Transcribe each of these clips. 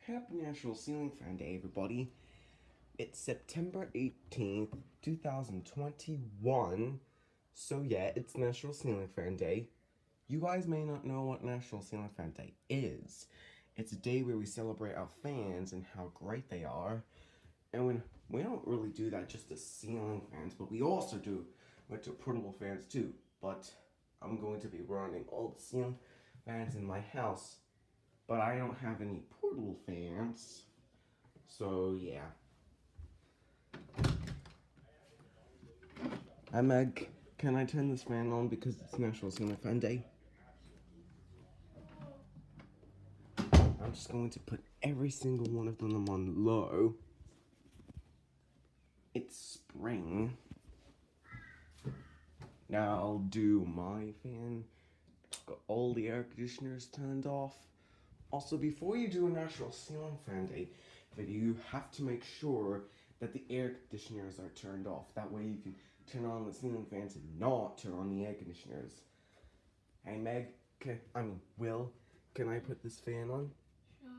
Happy National Ceiling Fan Day, everybody. It's September 18th, 2021. So, yeah, it's National Ceiling Fan Day. You guys may not know what National Ceiling Fan Day is. It's a day where we celebrate our fans and how great they are. And we don't really do that just to ceiling fans, but we also do it to portable fans too. But I'm going to be running all the ceiling fans in my house. But I don't have any portable fans. So, yeah. Hi, Meg. Can I turn this fan on because it's National Ceiling Fan Day? I'm just going to put every single one of them on low. It's spring. Now I'll do my fan. Got all the air conditioners turned off. Also, before you do a National Ceiling Fan Day video, you have to make sure that the air conditioners are turned off. That way you can turn on the ceiling fans and not turn on the air conditioners. Hey Meg, Will, can I put this fan on? Sure.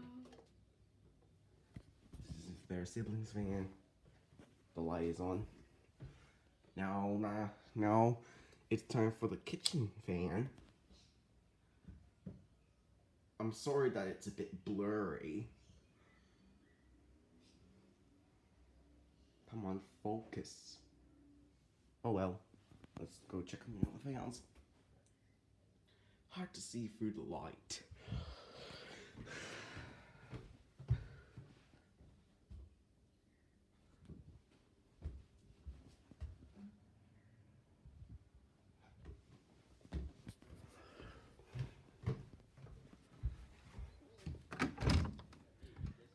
This is their siblings fan. The light is on. Now, it's time for the kitchen fan. I'm sorry that it's a bit blurry. Come on, focus. Oh well, let's go check on the other fans. Hard to see through the light.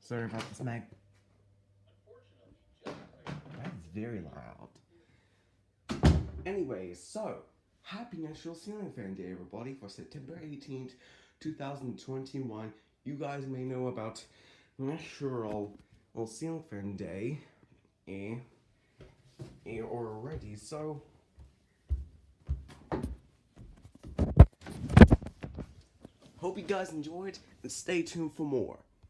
Sorry about this, Meg. That is very loud. Anyways, so, happy National Ceiling Fan Day, everybody, for September 18th, 2021. You guys may know about National Ceiling Fan Day already, so hope you guys enjoyed and stay tuned for more.